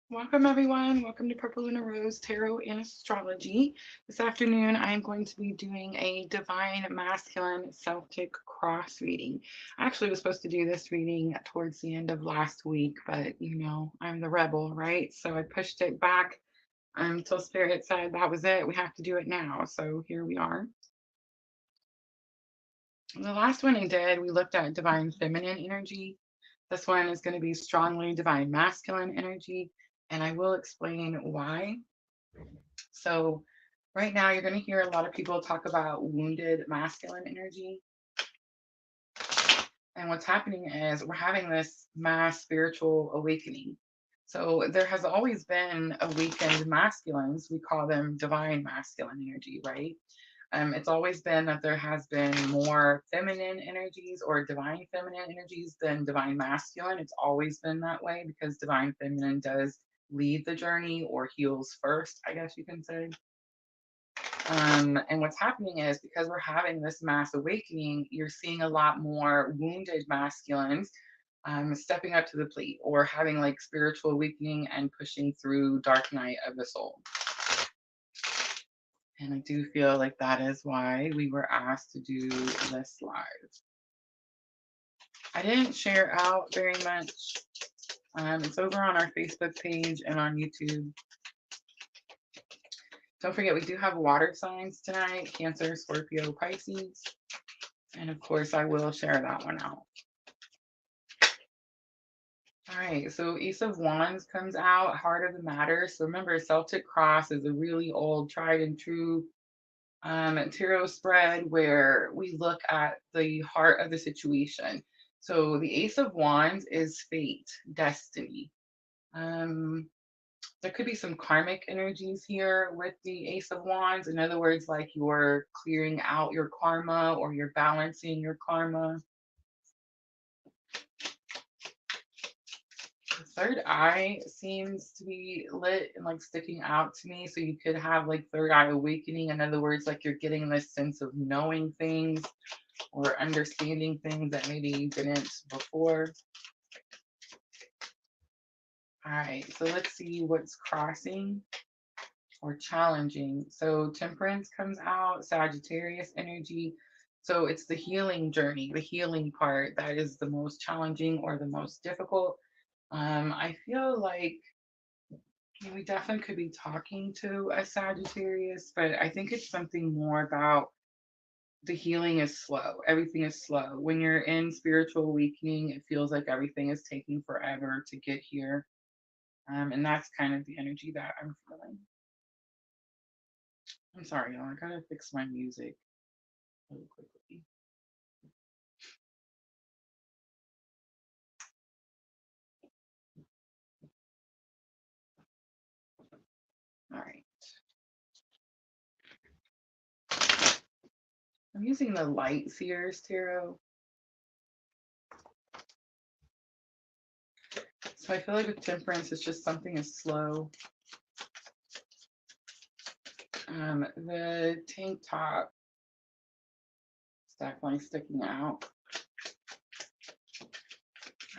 Welcome, everyone. Welcome to Purple Lunar Rose Tarot and Astrology. This afternoon, I am going to be doing a Divine Masculine Celtic Cross reading. I actually was supposed to do this reading towards the end of last week, but I'm the rebel, right? So I pushed it back until Spirit said that was it. We have to do it now. So here we are. The last one I did, we looked at Divine Feminine energy. This one is going to be strongly Divine Masculine energy, and I will explain why. So, right now, you're going to hear a lot of people talk about wounded masculine energy. And what's happening is we're having this mass spiritual awakening. So, there has always been awakened masculines. We call them divine masculine energy, right? It's always been that there has been more feminine energies or divine feminine energies than divine masculine. It's always been that way because divine feminine does lead the journey or heals first, I guess you can say. And what's happening is because we're having this mass awakening, you're seeing a lot more wounded masculines stepping up to the plate or having like spiritual awakening and pushing through dark night of the soul. And I do feel like that is why we were asked to do this live. I didn't share out very much. It's over on our Facebook page and on YouTube. Don't forget, we do have water signs tonight, Cancer, Scorpio, Pisces. And of course, I will share that one out. All right, so Ace of Wands comes out, Heart of the Matter. So remember, Celtic Cross is a really old, tried and true tarot spread where we look at the heart of the situation. So the Ace of Wands is fate, destiny. Um, there could be some karmic energies here with the Ace of Wands. In other words, like you're clearing out your karma or you're balancing your karma. The third eye seems to be lit and like sticking out to me. So you could have like third eye awakening. In other words, like you're getting this sense of knowing things or understanding things that maybe you didn't before. All right, so let's see what's crossing or challenging. So Temperance comes out, Sagittarius energy. So it's the healing journey, the healing part that is the most challenging or the most difficult. I feel like we definitely could be talking to a Sagittarius, but I think it's something more about the healing is slow. Everything is slow. When you're in spiritual awakening, it feels like everything is taking forever to get here. And that's kind of the energy that I'm feeling. I'm sorry, y'all. I gotta fix my music really quickly. All right. I'm using the Light Seers Tarot. So I feel like with Temperance, it's just something is slow. The tank top is definitely sticking out.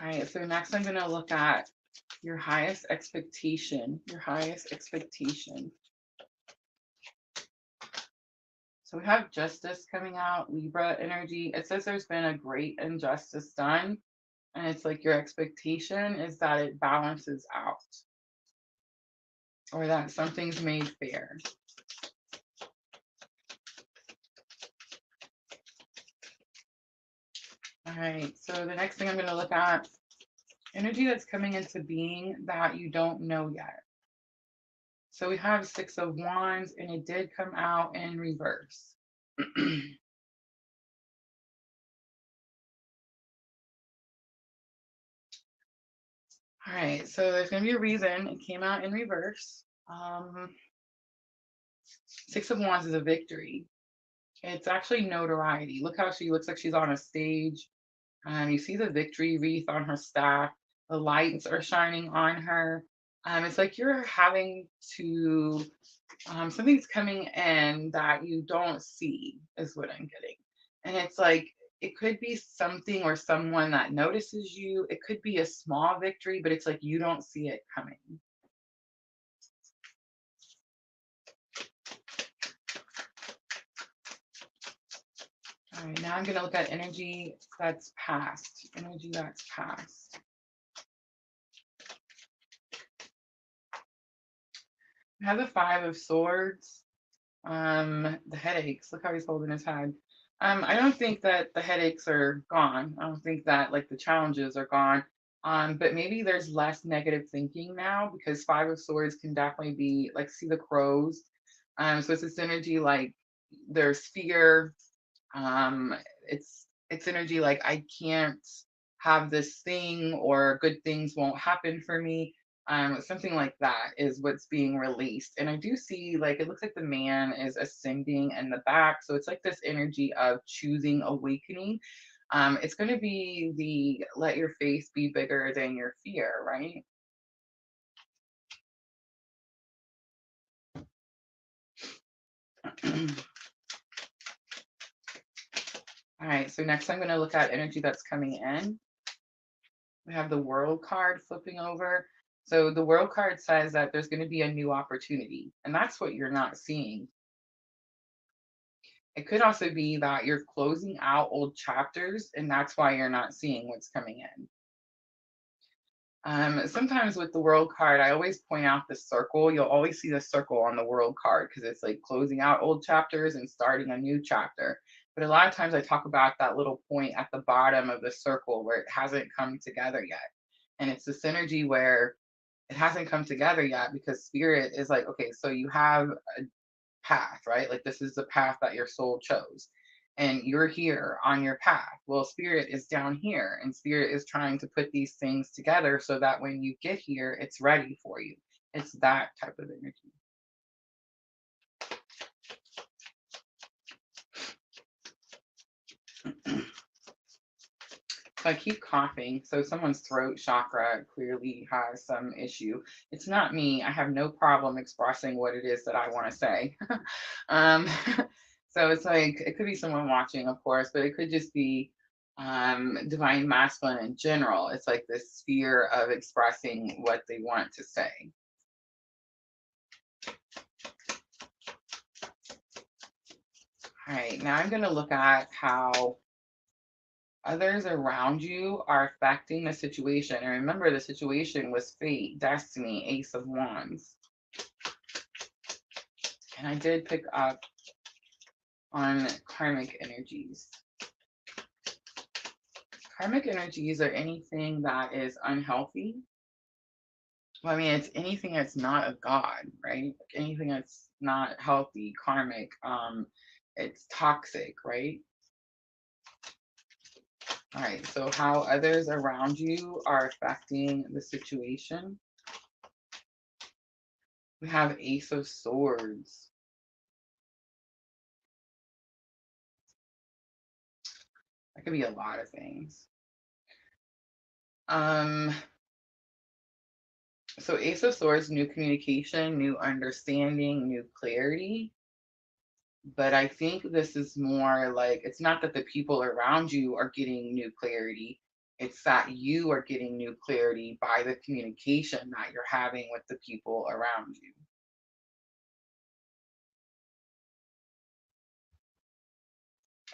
All right, so next I'm going to look at your highest expectation. Your highest expectation. So we have Justice coming out, Libra energy. It says there's been a great injustice done. And it's like your expectation is that it balances out or that something's made fair. All right, so the next thing I'm going to look at energy that's coming into being that you don't know yet. So we have Six of Wands, and it did come out in reverse. All right, so there's going to be a reason it came out in reverse. Six of Wands is a victory. It's actually notoriety. Look how she looks like she's on a stage. You see the victory wreath on her staff. The lights are shining on her. It's like you're having to, something's coming in that you don't see, is what I'm getting. And it's like, it could be something or someone that notices you. It could be a small victory, but it's like you don't see it coming. All right, now I'm going to look at energy that's past. Energy that's past. I have the Five of Swords. The headaches. Look how he's holding his head. I don't think that the headaches are gone. I don't think that like the challenges are gone. But maybe there's less negative thinking now because Five of Swords can definitely be like see the crows. So it's this energy like there's fear. Um, it's energy like I can't have this thing or good things won't happen for me. Something like that is what's being released. And I do see like it looks like the man is ascending in the back. So it's like this energy of choosing awakening. It's going to be the let your faith be bigger than your fear, right? All right, so next I'm going to look at energy that's coming in. We have the World card flipping over. So the World card says that there's going to be a new opportunity, and that's what you're not seeing. It could also be that you're closing out old chapters, and that's why you're not seeing what's coming in. Sometimes with the World card, I always point out the circle. You'll always see the circle on the World card because it's like closing out old chapters and starting a new chapter. But a lot of times I talk about that little point at the bottom of the circle where it hasn't come together yet. And it's this energy where it hasn't come together yet because spirit is like, okay, so you have a path, right? Like this is the path that your soul chose. And you're here on your path. Well, spirit is down here, and spirit is trying to put these things together so that when you get here, it's ready for you. It's that type of energy. So I keep coughing. So someone's throat chakra clearly has some issue. It's not me. I have no problem expressing what it is that I want to say. um, so it's like it could be someone watching, of course, but it could just be divine masculine in general. It's like this fear of expressing what they want to say. All right, now I'm going to look at how others around you are affecting the situation. And remember, the situation was fate, destiny, Ace of Wands. And I did pick up on karmic energies. Karmic energies are anything that is unhealthy. Well, I mean, it's anything that's not a god, right? Like anything that's not healthy, karmic, it's toxic, right? All right, so how others around you are affecting the situation. We have Ace of Swords. That could be a lot of things. So Ace of Swords, new communication, new understanding, new clarity. But I think this is more like it's not that the people around you are getting new clarity. It's that you are getting new clarity by the communication that you're having with the people around you.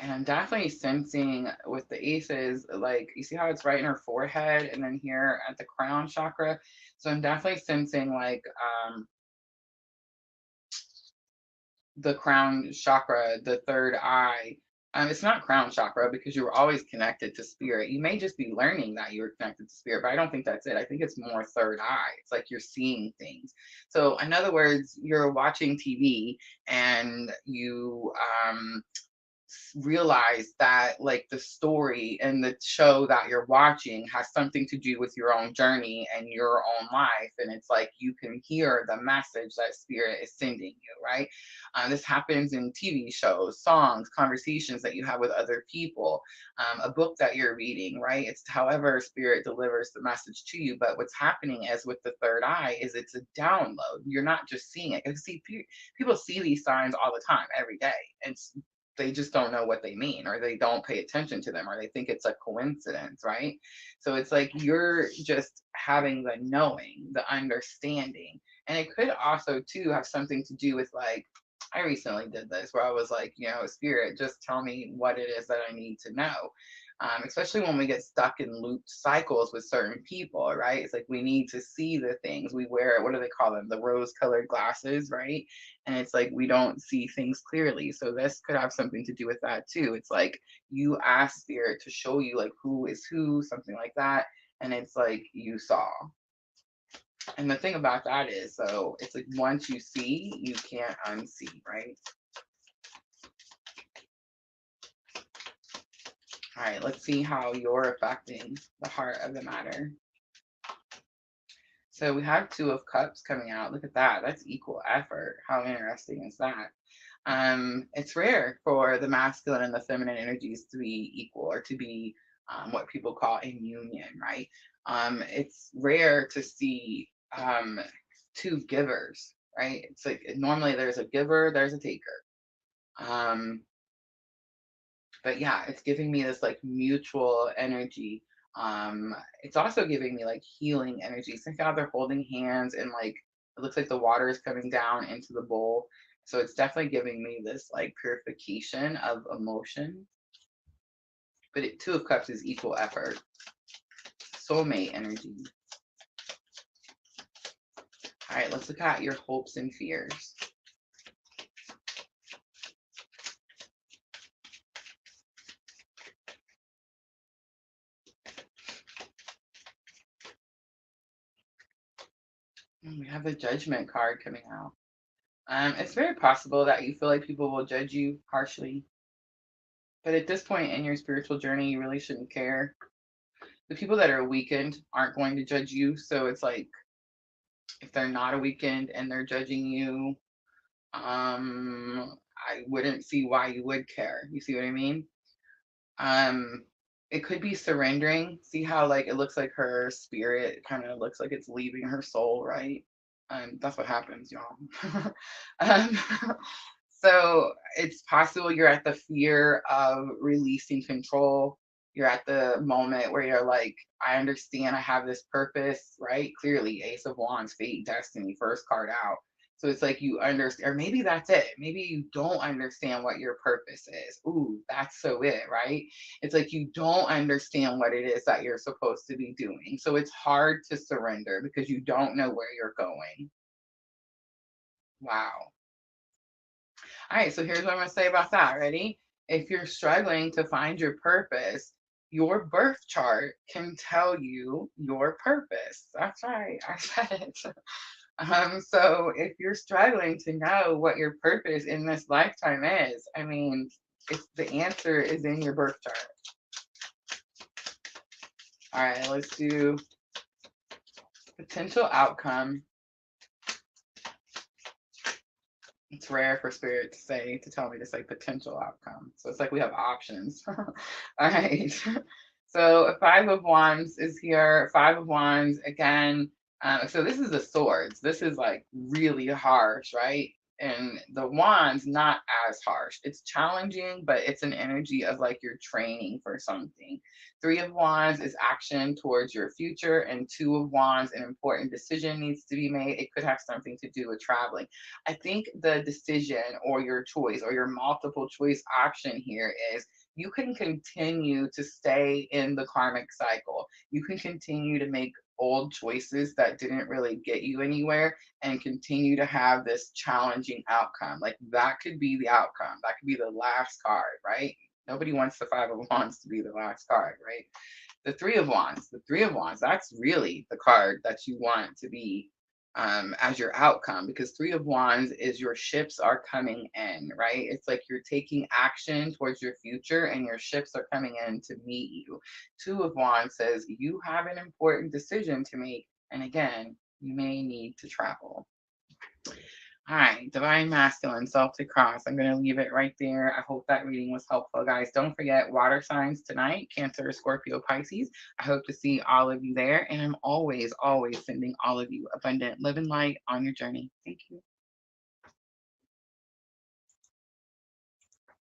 And I'm definitely sensing with the aces, like you see how it's right in her forehead and then here at the crown chakra. So I'm definitely sensing like the crown chakra, the third eye. It's not crown chakra because you were always connected to spirit. You may just be learning that you're connected to spirit, but I don't think that's it. I think it's more third eye. It's like you're seeing things. So, in other words, you're watching TV and you realize that like the story and the show that you're watching has something to do with your own journey and your own life, and it's like you can hear the message that spirit is sending you, right? This happens in TV shows, songs, conversations that you have with other people, a book that you're reading, right? It's however spirit delivers the message to you. But what's happening as with the third eye is it's a download. You're not just seeing it. Because see, people see these signs all the time, every day, and they just don't know what they mean, or they don't pay attention to them, or they think it's a coincidence, right? So it's like you're just having the knowing, the understanding. And it could also too have something to do with like I recently did this where I was like, spirit, just tell me what it is that I need to know. Especially when we get stuck in looped cycles with certain people, right? It's like we need to see the things. We wear, what do they call them? The rose colored glasses, right? And it's like we don't see things clearly. So this could have something to do with that too. It's like you ask spirit to show you like who is who, something like that. And it's like you saw. And the thing about that is, so it's like once you see, you can't unsee, right? All right, let's see how you're affecting the heart of the matter. So we have Two of Cups coming out. Look at that. That's equal effort. How interesting is that? It's rare for the masculine and the feminine energies to be equal or to be what people call in union, right? It's rare to see two givers, right? It's like normally there's a giver, there's a taker. But yeah, it's giving me this like mutual energy. It's also giving me like healing energy. So now they're holding hands and like it looks like the water is coming down into the bowl. So it's definitely giving me this like purification of emotion. But Two of Cups is equal effort. Soulmate energy. All right, let's look at your hopes and fears. We have the Judgment card coming out. It's very possible that you feel like people will judge you harshly. But at this point in your spiritual journey, you really shouldn't care. The people that are awakened aren't going to judge you. So it's like if they're not awakened and they're judging you, I wouldn't see why you would care. You see what I mean? Um, it could be surrendering. See how like it looks like her spirit kind of looks like it's leaving her soul, right? That's what happens, y'all. um, so it's possible you're at the fear of releasing control. You're at the moment where you're like, I understand I have this purpose, right? Clearly, Ace of Wands, fate, destiny, first card out. So it's like you understand, or maybe that's it. Maybe you don't understand what your purpose is. Ooh, that's so it, right? It's like you don't understand what it is that you're supposed to be doing. So it's hard to surrender because you don't know where you're going. Wow. All right, so here's what I'm going to say about that. Ready? If you're struggling to find your purpose, your birth chart can tell you your purpose. That's right. I said it. So if you're struggling to know what your purpose in this lifetime is, I mean, it's the answer is in your birth chart. All right, let's do potential outcome. It's rare for spirit to tell me to say potential outcome. So it's like we have options. All right. So Five of Wands is here. Five of Wands again. So this is the swords. This is like really harsh, right? And the wands not as harsh. It's challenging, but it's an energy of like you're training for something. Three of Wands is action towards your future, and Two of Wands, an important decision needs to be made. It could have something to do with traveling. I think the decision or your choice or your multiple choice option here is you can continue to stay in the karmic cycle. You can continue to make old choices that didn't really get you anywhere and continue to have this challenging outcome. Like that could be the outcome. That could be the last card, right? Nobody wants the Five of Wands to be the last card, right? The Three of Wands, that's really the card that you want to be as your outcome, because Three of Wands is your ships are coming in, right? It's like you're taking action towards your future and your ships are coming in to meet you. Two of Wands says you have an important decision to make. And again, you may need to travel. All right, Divine Masculine, Celtic Cross. I'm going to leave it right there. I hope that reading was helpful, guys. Don't forget water signs tonight, Cancer, Scorpio, Pisces. I hope to see all of you there. And I'm always, always sending all of you abundant living light on your journey. Thank you.